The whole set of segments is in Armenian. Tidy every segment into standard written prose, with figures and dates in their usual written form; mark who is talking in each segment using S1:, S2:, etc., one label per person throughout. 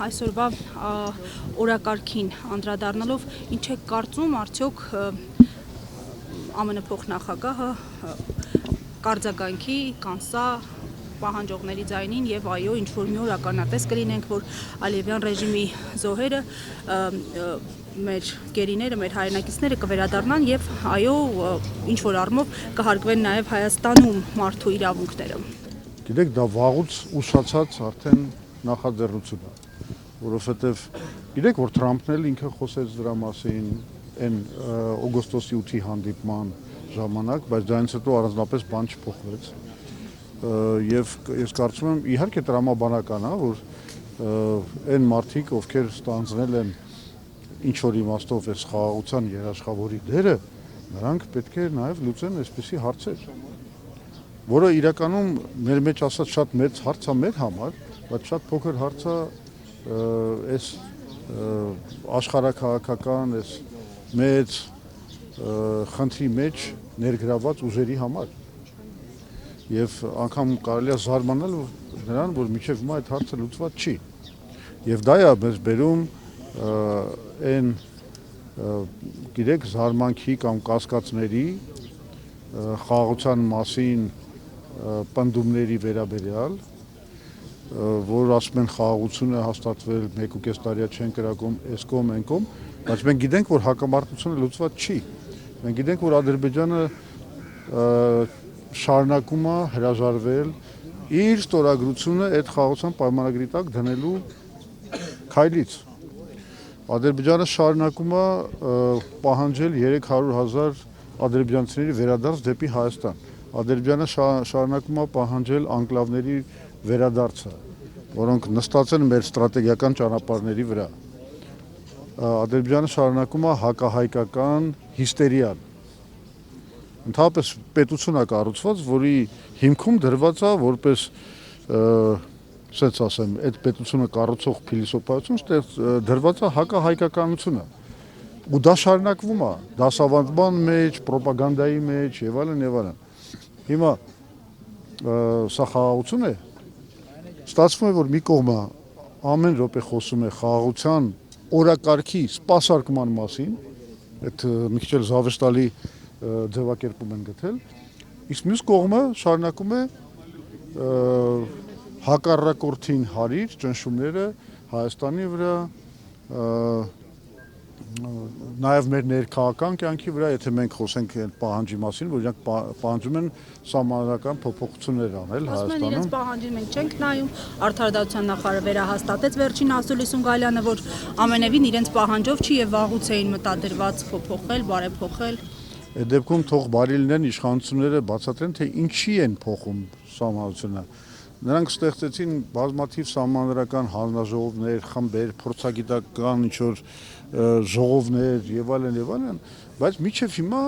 S1: այսօրվա օրակարգին անդրադառնալով ինչ է կարծում արդյոք ԱՄՆ փոխնախագահը կարձագանքի կանսա պահանջողների ձայնին եւ այո ինչ որ մի օր ականատես կլինենք որ Ալիևյան ռեժիմի զոհերը մեր գերիները, մեր հայրենակիցները կվերադառնան եւ այո ինչ որ առումով կհարգվեն նաեւ Հայաստանում մարդու իրավունքները։
S2: Գիտեք, դա վաղուց ուշացած արդեն նախաձեռնություն է, որովհետեւ գիտեք, որ Թրամփն էլ ինքը խոսեց դրա մասին այն օգոստոսի 8-ի հանդիպման ժամանակ, բայց դրանից հետո առանձնապես բան չփոխվեց։ Եվ ես կարծում եմ, իհարկե տրամաբանական է, որ այն մարդիկ, ովքեր ստանձնել են ինչ որ իմաստով այս խաղաղության երաշխավորի դերը, նրանք պետք է նաև լուծեն այսպիսի հարցեր, որը իրականում մեր մեջ ասած շատ մեծ հարց է մեր համար, բայց շատ փոքր հարց է այս աշխարհաքաղաքական, այս մեծ խնդրի մեջ ներգրաված ուժերի համար։ Եվ անգամ կարելի է զարմանալ նրան, որ մինչև հիմա այդ հարցը լուծված չի։ Եվ դա է մեզ բերում այն գիտեք զարմանքի կամ կասկածների խաղաղության մասին պնդումների վերաբերյալ, որ ասում են խաղաղությունը հաստատվել 1.5 տարի չեն կրակում այս կողմ այն կողմ, բայց մենք գիտենք, որ հակամարտությունը լուծված չի։ Մենք գիտենք, որ Ադրբեջանը շարունակում է հրաժարվել իր ստորագրությունը այդ խաղաղության պայմանագրի տակ դնելու քայլից։ Ադրբեջանը շարունակում է պահանջել 300,000 ադրբեջանցիների վերադարձ դեպի Հայաստան։ Ադրբեջանը շարունակում է պահանջել անկլավների վերադարձը, որոնք նստած են մեր ստրատեգիական ճանապարհների վրա։ Ադրբեջանը շարունակում է հակահայկական հիստերիան։ Ընդհանրապես պետություն է կառուցված, որի հիմքում դրված է որպես ասենց ասեմ, այդ պետությունը կառուցող փիլիսոփայություն դրված է հակահայկականությունը։ Ու դա շարունակվում է դասավանդման մեջ, ռոպագանդայի մեջ եւ այլն եւ այլն։ Հիմա սա խաղաղություն է։ Ստացվում է, որ մի կողմը ամեն րոպե խոսում է խաղաղության օրակարգի սպասարկման մասին, այդ մի քիչ էլ զավեշտալի ձևակերպում են գտել, իսկ մյուս կողմը շարունակում է հակառակորդին հարիր ճնշումները Հայաստանի վրա, նաև մեր ներքաղաքական կյանքի վրա, եթե մենք խոսենք այդ պահանջի մասին, որ իրանք պահանջում են սահմանադրական փոփոխություններ անել Հայաստանում։
S1: Ասում են իրենց պահանջին մենք չենք նայում, Արդարադատության նախարարը վերահաստատեց վերջին Ասուլիսուն Գալյանը, որ ամենևին իրենց պահանջով չի եւ վաղուց էին մտադրված փոփոխել, բարեփոխել։
S2: Այդ դեպքում թող բարի լինեն իշխանությունները բացատրեն, թե ինչի են փոխում սահմանադրությունը։ Նրանք ստեղծեցին բազմաթիվ սահմանադրական հանձնաժողովներ, խմբեր, փորձագիտական ինչ-որ ժողովներ եւ այլն, բայց մինչեւ հիմա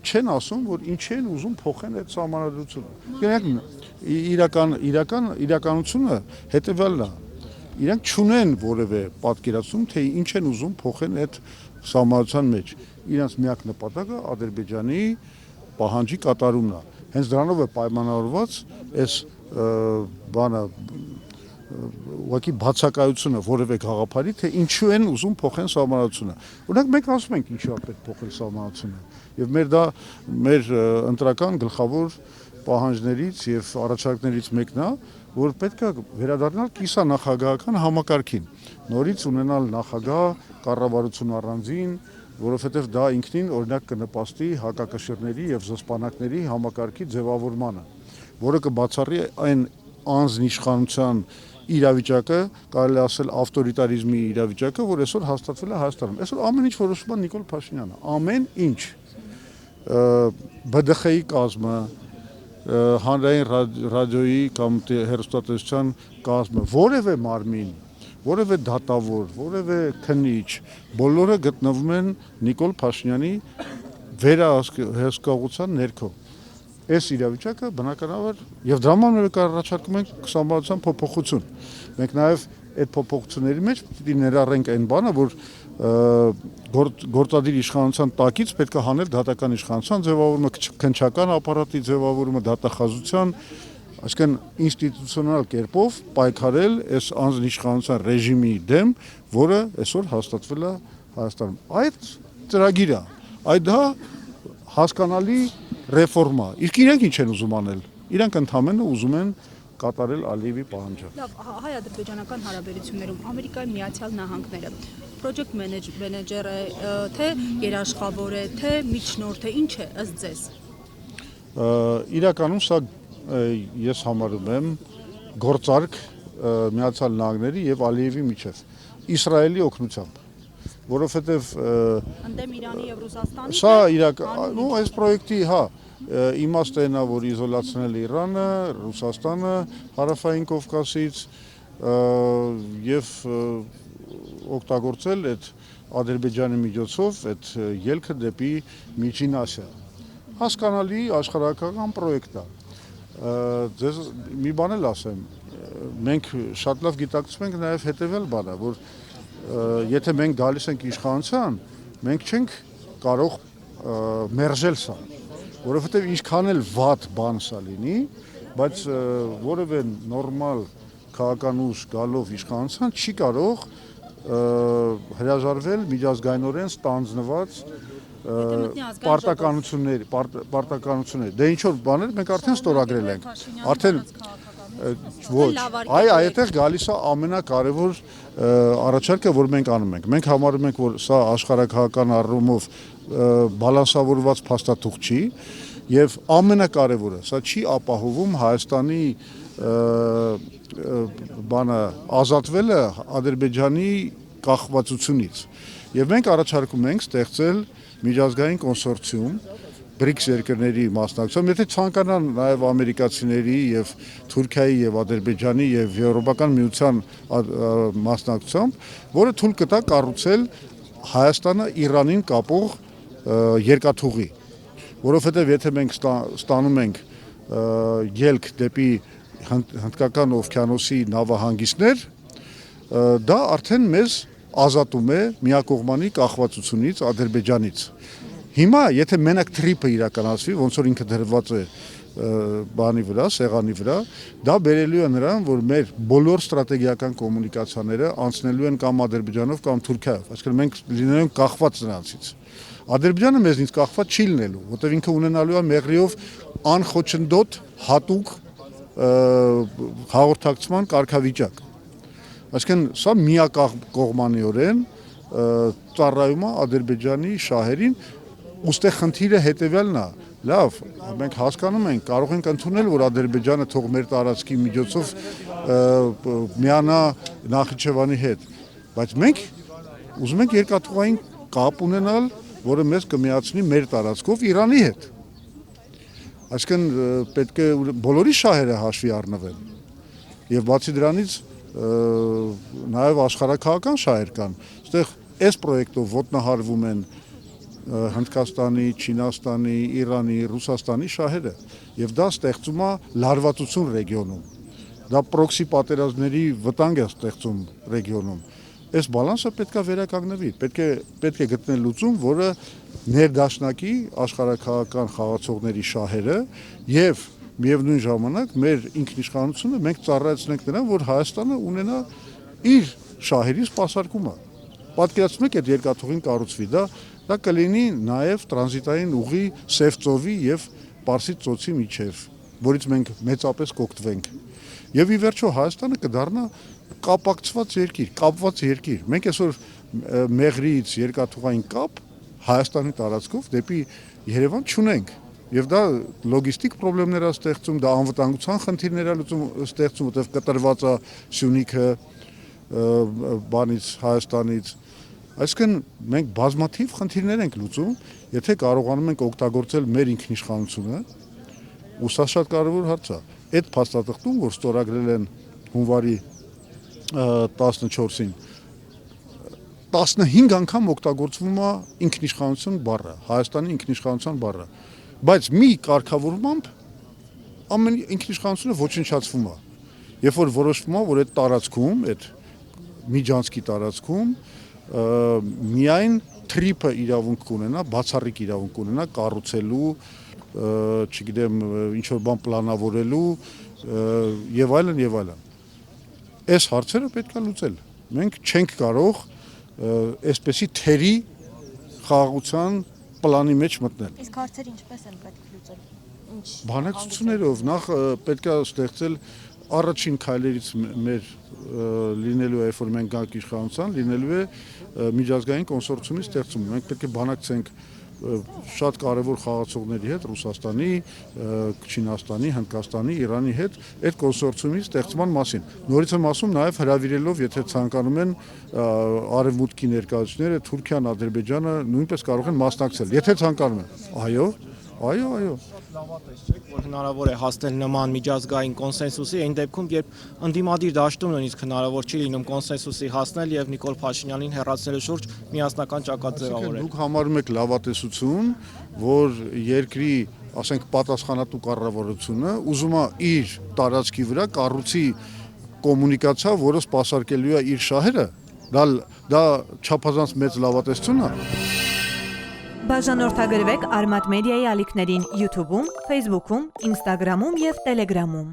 S2: չեն ասում, որ ինչ են ուզում փոխեն այդ սահմանադրությունը։ Իրականությունը հետեւյալն է։ Իրանք չունեն որևէ պատկերացում, թե ինչ են ուզում փոխեն այդ սահմանադրության մեջ։ Իրանց միակ նպատակը Ադրբեջանի պահանջի կատարումն է։ Հենց դրանով է պայմանավորված այս բանը ուղղակի բացակայությունը որևէ գաղափարի, թե ինչու են ուզում փոխեն սահմանադրությունը։ Օրինակ մենք ասում ենք ինչու է պետք փոխել սահմանադրությունը։ Եվ մեր ընտրական գլխավոր պահանջներից եւ առաջարկներից մեկն է, որ պետք է վերադառնալ կիսանախագահական համակարգին, նորից ունենալ նախագահ, կառավարություն առանձին, որովհետև դա ինքնին օրինակ կնպաստի հակակշիռների եւ զսպանակների համակարգի ձևավորմանը, որը կբացառի այն անձնիշխանության իրավիճակը, կարելի ասել ավտորիտարիզմի իրավիճակը, որ այսօր հաստատվել է Հայաստանում։ Այսօր ամեն ինչ որոշում է Նիկոլ Փաշինյանը, ամեն ինչ։ ԲԴԽ-ի կազմը, հանրային ռադիոյի կամ հեռուստատեսության կազմը, որևէ մարմին, որևէ դատավոր, որևէ քննիչ, բոլորը գտնվում են Նիկոլ Փաշինյանի վերահսկողության ներքո։ Այս իրավիճակը բնականաբար եւ դրա համար առաջարկում ենք սահմանադրության փոփոխություն։ Մենք նաեւ այդ փոփոխությունների մեջ պիտի ներառենք այն բանը, որ գործադիր իշխանության տակից պետք է հանել դատական իշխանության ձևավորումը, քննչական ապարատի ձևավորումը, դատախազության, Այսինքն ինստիտուցիոնալ կերպով պայքարել այս անձնիշխանության ռեժիմի դեմ, որը այսօր հաստատվել է Հայաստանում։ Այդ ծրագիրը, այդ դա հասկանալի ռեֆորմա։ Իսկ իրենք ինչ են ուզում անել։ Իրենք ընդհանրապես ուզում են կատարել Ալիևի պահանջը։
S1: Լավ, հայ-ադրբեջանական հարաբերություններում Ամերիկայի Միացյալ Նահանգները project manager է, թե երաշխավոր է, թե միջնորդ է, ինչ է ըստ ձեզ։
S2: Իրականում սա ես համարում եմ գործարք Միացյալ Նահանգների եւ Ալիևի միջև Իսրայելի օգնությամբ, որովհետեւ
S1: ընդդեմ Իրանի եւ Ռուսաստանի
S2: սա այս պրոյեկտի, իմաստը նա, որ իզոլացնել Իրանը, Ռուսաստանը, Հարավային Կովկասից եւ օգտագործել այդ Ադրբեջանի միջոցով այդ ելքը դեպի Միջին Ասիա։ Հասկանալի աշխարհական պրոյեկտ է։ Ձեզ մի բան էլ ասեմ, մենք շատ լավ գիտակցում ենք նաև հետևյալ բանը, որ եթե մենք գալիս ենք իշխանության, մենք չենք կարող մերժել սա, որովհետև ինչքան էլ վատ բան սա լինի, բայց որևէ նորմալ քաղաքական ուժ գալով իշխանության չի կարող հրաժարվել միջազգայինորեն ստանձնված պարտականությունների, դե ինչ որ բաներ մենք արդեն ստորագրել ենք, արդեն ոչ, այդտեղ գալիս է ամենակարևոր առաջարկը, որ մենք անում ենք։ Մենք համարում ենք, որ սա աշխարհակահական առումով բալանսավորված փաստաթուղթ չի, եւ ամենակարևորը, սա չի ապահովում Հայաստանի ազատվելը Ադրբեջանի կախվածությունից։ Եվ մենք առաջարկում ենք ստեղծել միջազգային կոնսորցիում BRICS երկրների մասնակցությամբ, եթե ցանկանան նաև ամերիկացիների եւ Թուրքիայի եւ Ադրբեջանի եւ Եվրոպական միության մասնակցությամբ, որը թույլ կտա կառուցել Հայաստանը Իրանին կապող երկաթուղի, որովհետեւ եթե մենք ստանում ենք ելք դեպի Հնդկական օվկիանոսի նավահանգիստներ, դա արդեն մեզ ազատում է միակողմանի կախվածությունից Ադրբեջանից։ Հիմա եթե մենակ թրիփը իրականացվի, ոնց որ ինքը դրված է բանի վրա, սեղանի վրա, դա բերելու է նրան, որ մեր բոլոր ստրատեգիական կոմունիկացիաները անցնելու են կամ Ադրբեջանով կամ Թուրքիայով, այսինքն մենք լինելու ենք կախված նրանցից։ Ադրբեջանը մեզնից կախված չի լինելու, որտեղ ինքը ունենալու է մեղրիով անխոչնդոտ հատուկ հաղորդակցման կարգավիճակ։ Այսինքն սա միակողմանիորեն ծառայում է Ադրբեջանի շահերին, ուստեղ խնդիրը հետևյալն է, լավ, մենք հասկանում ենք, կարող ենք ընդունել, որ Ադրբեջանը թող մեր տարածքի միջոցով միանա Նախիջևանի հետ, բայց մենք ուզում ենք երկաթուղային կապ ունենալ, որը մեզ կմիացնի մեր տարածքով Իրանի հետ։ Այսինքն պետք է բոլորի շահերը հաշվի առնվեն։ Եվ բացի դրանից նաև աշխարհակահական շահեր կան։ Այստեղ այս պրոյեկտով ոտնահարվում են Հնդկաստանի, Չինաստանի, Իրանի, Ռուսաստանի շահերը, եւ դա ստեղծում է լարվածություն ռեգիոնում։ Դա պրոքսի պատերազմների վտանգ է ստեղծում ռեգիոնում։ Այս բալանսը պետք է վերականգնվի, պետք է գտնել լուծում, որը ներդաշնակի աշխարհակահական խաղացողների շահերը եւ միևնույն ժամանակ մեր ինքնիշխանությունը մենք ծառայեցնենք նրան, որ Հայաստանը ունենա իր շահերի սպասարկումը։ Պատկերացնում եք, այդ երկաթուղին կառուցվի, դա կլինի նաեւ տրանզիտային ուղի Սև ծովի եւ Պարսից ծոցի միջև, որից մենք մեծապես կօգտվենք։ Եվ ի վերջո Հայաստանը կդառնա կապակցված երկիր։ Մենք այսօր մեղրից երկաթուղային կապ Հայաստանի տարածքով դեպի Երևան չունենք։ Եվ դա լոգիստիկ խնդիրներ է ստեղծում, դա անվտանգության խնդիրներ է ստեղծում, որտեղ կտրված է Սյունիքը բանից Հայաստանից։ Այսինքն մենք բազմաթիվ խնդիրներ ենք լուծում, եթե կարողանում ենք օգտագործել մեր ինքնիշխանությունը, ու սա շատ կարևոր հարց է։ Այդ փաստաթղթում, որ ստորագրել են հունվարի 14-ին, 15 անգամ օգտագործվում է ինքնիշխանություն բառը, Հայաստանի ինքնիշխանության բառը, բայց մի կարգավորմամբ ամեն ինքնիշխանությունը ոչնչացվում է։ Երբ որ որոշվում է, որ այդ տարածքում, այդ միջանցքի տարածքում միայն թրիփը իրավունք կունենա, բացառիկ իրավունք կունենա կառուցելու, չգիտեմ, ինչ որ բան պլանավորելու, եւ այլն եւ այլն։ Այս հարցերը պետք է լուծել։ Մենք չենք կարող այսպեսի թերի խաղաղության պլանի մեջ մտնել։
S3: Իսկ հարցերը ինչպես են պետք լուծել։ Ինչ
S2: Բանակցություններով նախ պետք է ստեղծել առաջին քայլերից մեր լինելու է, երբ որ մենք գանք իշխանության, լինելու է միջազգային կոնսորցիումի ստեղծումը։ Մենք պետք է բանակցենք շատ կարևոր խաղացողների հետ, Ռուսաստանի, Չինաստանի, Հնդկաստանի, Իրանի հետ այդ կոնսորցիումի ստեղծման մասին։ Նորից եմ ասում, նաև հրավիրելով, եթե ցանկանում են արևմուտքի ներկայացուցիչները, Թուրքիան, Ադրբեջանը նույնպես կարող են մասնակցել, եթե ցանկանում են։ Այո։
S4: Որ հնարավոր է հասնել նման միջազգային կոնսենսուսի այն դեպքում, երբ ընդդիմադիր դաշտում նույնիսկ հնարավոր չի լինում կոնսենսուսի հասնել եւ Նիկոլ Փաշինյանին հեռացնելու շուրջ միասնական ճակատ ձևավորել։
S2: Դուք համարում եք լավատեսություն, որ երկրի, ասենք, պատասխանատու կառավարությունը ուզում է իր տարածքի վրա կառուցի կոմունիկացիա, որը սպասարկելու է իր շահերը, դա չափազանց մեծ լավատեսություն է։
S5: Բաժանորդագրվեք Արմատ մեդիայի ալիքներին YouTube-ում, Facebook-ում, Instagram-ում և Telegram-ում։